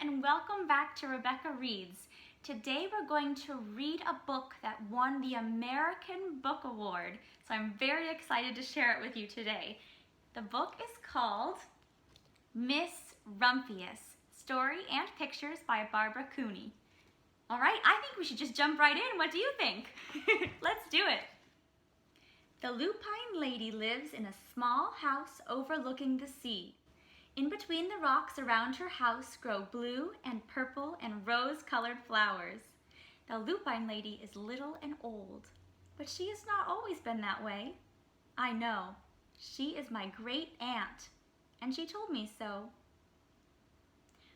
and welcome back to Rebecca Reads. Today we're going to read a book that won the American Book Award, so I'm very excited to share it with you today. The book is called Miss Rumphius, Story and Pictures by Barbara Cooney. All right, I think we should just jump right in. What do you think? Let's do it. The Lupine Lady lives in a small house overlooking the sea. In between the rocks around her house grow blue and purple and rose-colored flowers. The Lupine Lady is little and old, but she has not always been that way. I know. She is my great aunt, and she told me so.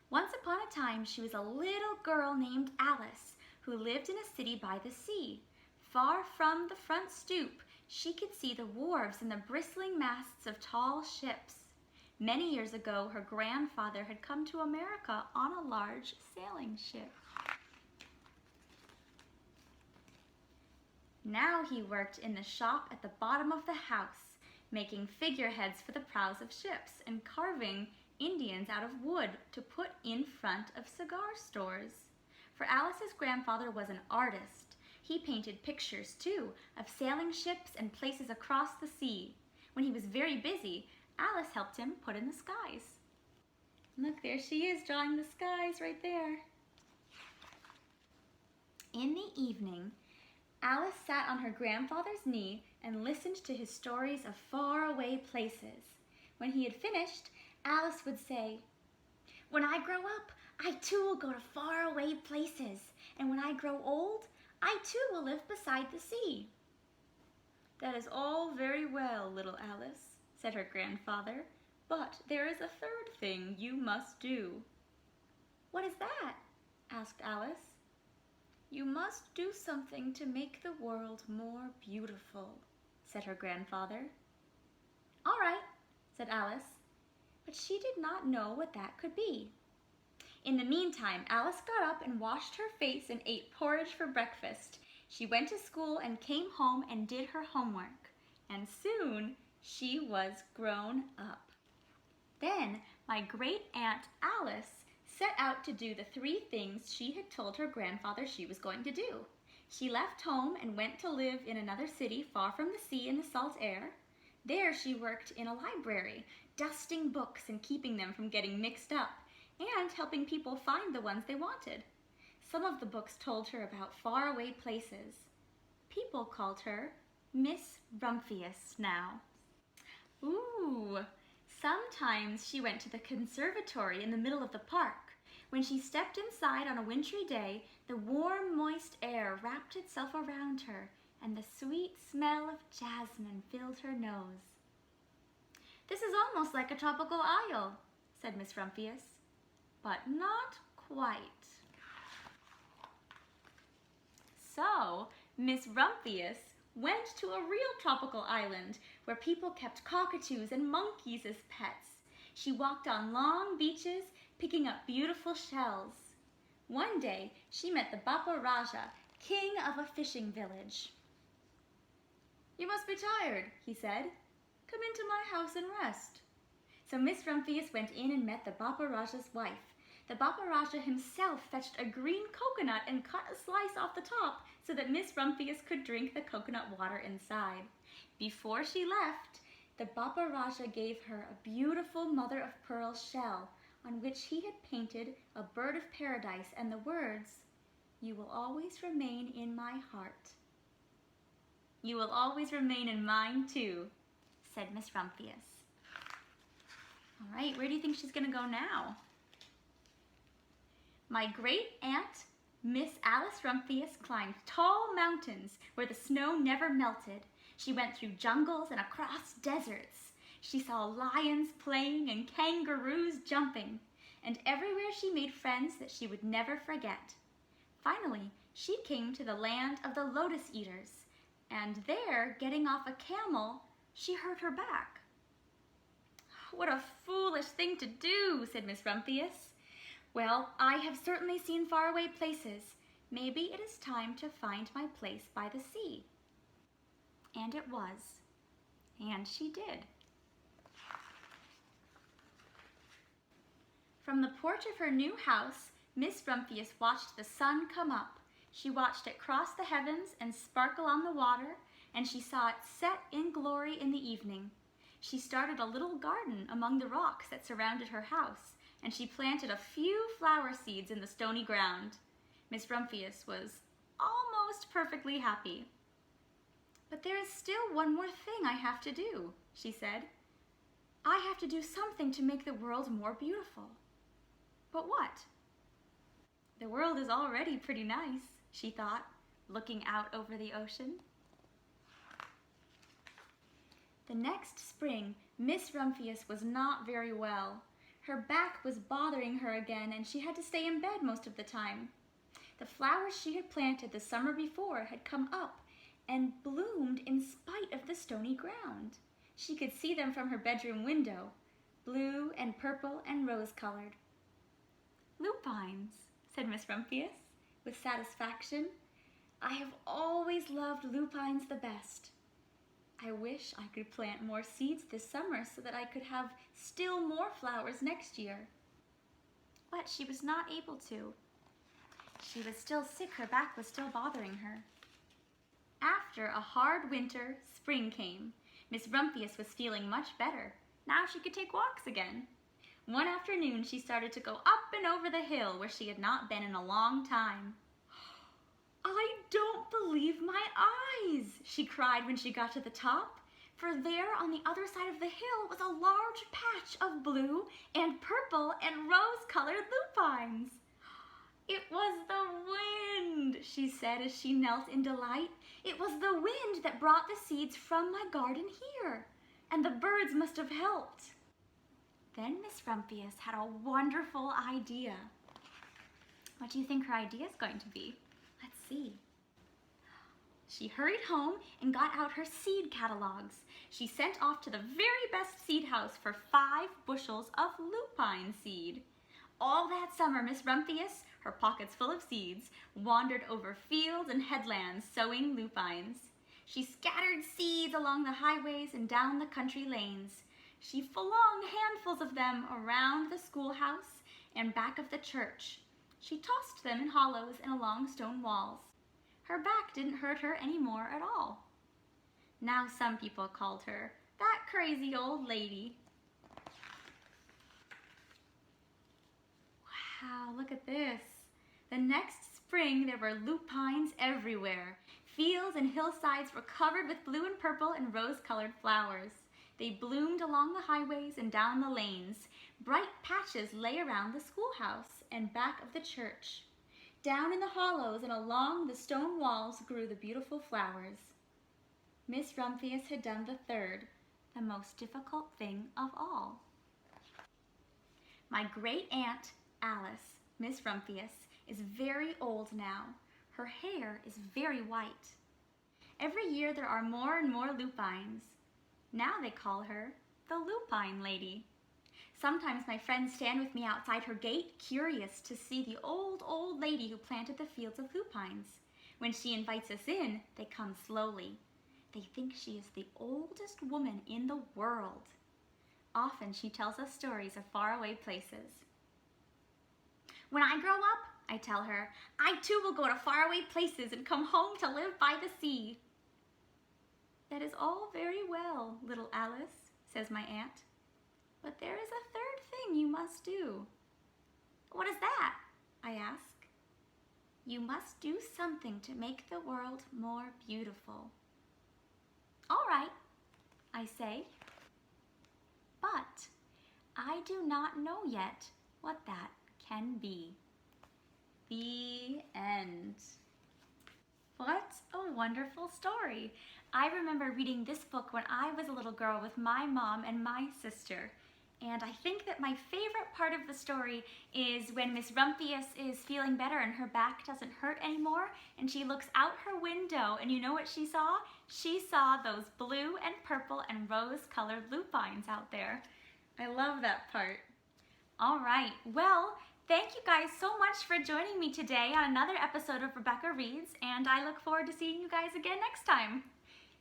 Once upon a time, she was a little girl named Alice who lived in a city by the sea. Far from the front stoop, she could see the wharves and the bristling masts of tall ships. Many years ago, her grandfather had come to America on a large sailing ship. Now he worked in the shop at the bottom of the house, making figureheads for the prows of ships and carving Indians out of wood to put in front of cigar stores. For Alice's grandfather was an artist. He painted pictures, too, of sailing ships and places across the sea. When he was very busy, Alice helped him put in the skies. Look, there she is drawing the skies right there. In the evening, Alice sat on her grandfather's knee and listened to his stories of faraway places. When he had finished, Alice would say, "When I grow up, I too will go to faraway places, and when I grow old, I too will live beside the sea." "That is all very well, little Alice," said her grandfather, "but there is a third thing you must do." "What is that?" asked Alice. "You must do something to make the world more beautiful," said her grandfather. "All right," said Alice, but she did not know what that could be. In the meantime, Alice got up and washed her face and ate porridge for breakfast. She went to school and came home and did her homework, and soon she was grown up. Then my great aunt Alice set out to do the 3 things she had told her grandfather she was going to do. She left home and went to live in another city far from the sea and the salt air. There she worked in a library, dusting books and keeping them from getting mixed up, and helping people find the ones they wanted. Some of the books told her about faraway places. People called her Miss Rumphius now. Ooh! Sometimes she went to the conservatory in the middle of the park. When she stepped inside on a wintry day, the warm, moist air wrapped itself around her, and the sweet smell of jasmine filled her nose. "This is almost like a tropical isle," said Miss Rumphius, "but not quite." So, Miss Rumphius went to a real tropical island where people kept cockatoos and monkeys as pets. She walked on long beaches, picking up beautiful shells. One day, she met the Bapa Raja, king of a fishing village. "You must be tired," he said. "Come into my house and rest." So Miss Rumphius went in and met the Bapa Raja's wife. The Bapa Raja himself fetched a green coconut and cut a slice off the top so that Miss Rumphius could drink the coconut water inside. Before she left, the Bapa Raja gave her a beautiful mother-of-pearl shell on which he had painted a bird of paradise and the words, "You will always remain in my heart." "You will always remain in mine too," said Miss Rumphius. All right, where do you think she's gonna go now? My great aunt, Miss Alice Rumphius, climbed tall mountains where the snow never melted. She went through jungles and across deserts. She saw lions playing and kangaroos jumping, and everywhere she made friends that she would never forget. Finally, she came to the land of the lotus eaters, and there, getting off a camel, she hurt her back. "What a foolish thing to do," said Miss Rumphius. "Well, I have certainly seen faraway places. Maybe it is time to find my place by the sea." And it was. And she did. From the porch of her new house, Miss Rumphius watched the sun come up. She watched it cross the heavens and sparkle on the water, and she saw it set in glory in the evening. She started a little garden among the rocks that surrounded her house, and she planted a few flower seeds in the stony ground. Miss Rumphius was almost perfectly happy. "But there is still one more thing I have to do," she said. "I have to do something to make the world more beautiful." "But what?" "The world is already pretty nice," she thought, looking out over the ocean. The next spring, Miss Rumphius was not very well. Her back was bothering her again, and she had to stay in bed most of the time. The flowers she had planted the summer before had come up and bloomed in spite of the stony ground. She could see them from her bedroom window, blue and purple and rose-colored. "Lupines," said Miss Rumphius, with satisfaction. "I have always loved lupines the best. I wish I could plant more seeds this summer so that I could have still more flowers next year." But she was not able to. She was still sick, her back was still bothering her. After a hard winter, spring came. Miss Rumphius was feeling much better. Now she could take walks again. One afternoon she started to go up and over the hill where she had not been in a long time. "I don't believe my eyes," she cried when she got to the top, for there on the other side of the hill was a large patch of blue and purple and rose-colored lupines. "It was the wind," she said as she knelt in delight. "It was the wind that brought the seeds from my garden here, and the birds must have helped." Then Miss Rumphius had a wonderful idea. What do you think her idea is going to be? Let's see. She hurried home and got out her seed catalogs. She sent off to the very best seed house for 5 bushels of lupine seed. All that summer, Miss Rumphius, her pockets full of seeds, wandered over fields and headlands sowing lupines. She scattered seeds along the highways and down the country lanes. She flung handfuls of them around the schoolhouse and back of the church. She tossed them in hollows and along stone walls. Her back didn't hurt her any more at all. Now some people called her that crazy old lady. Wow, look at this. The next spring there were lupines everywhere. Fields and hillsides were covered with blue and purple and rose-colored flowers. They bloomed along the highways and down the lanes. Bright patches lay around the schoolhouse and back of the church. Down in the hollows and along the stone walls grew the beautiful flowers. Miss Rumphius had done the third, the most difficult thing of all. My great aunt, Alice, Miss Rumphius, is very old now. Her hair is very white. Every year there are more and more lupines. Now they call her the Lupine Lady. Sometimes my friends stand with me outside her gate, curious to see the old lady who planted the fields of lupines. When she invites us in, they come slowly. They think she is the oldest woman in the world. Often she tells us stories of faraway places. "When I grow up," I tell her, "I too will go to faraway places and come home to live by the sea." "That is all very well, little Alice," says my aunt. "But there is a third thing you must do." "What is that?" I ask. "You must do something to make the world more beautiful." "All right," I say. But I do not know yet what that can be. The end. What a wonderful story. I remember reading this book when I was a little girl with my mom and my sister. And I think that my favorite part of the story is when Miss Rumphius is feeling better and her back doesn't hurt anymore, and she looks out her window, and you know what she saw? She saw those blue and purple and rose-colored lupines out there. I love that part. All right, well, thank you guys so much for joining me today on another episode of Rebecca Reads, and I look forward to seeing you guys again next time.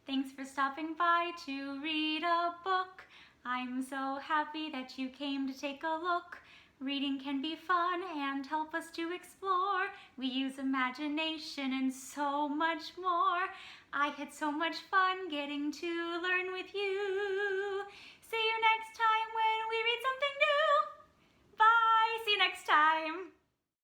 Thanks for stopping by to read a book. I'm so happy that you came to take a look. Reading can be fun and help us to explore. We use imagination and so much more. I had so much fun getting to learn with you. See you next time with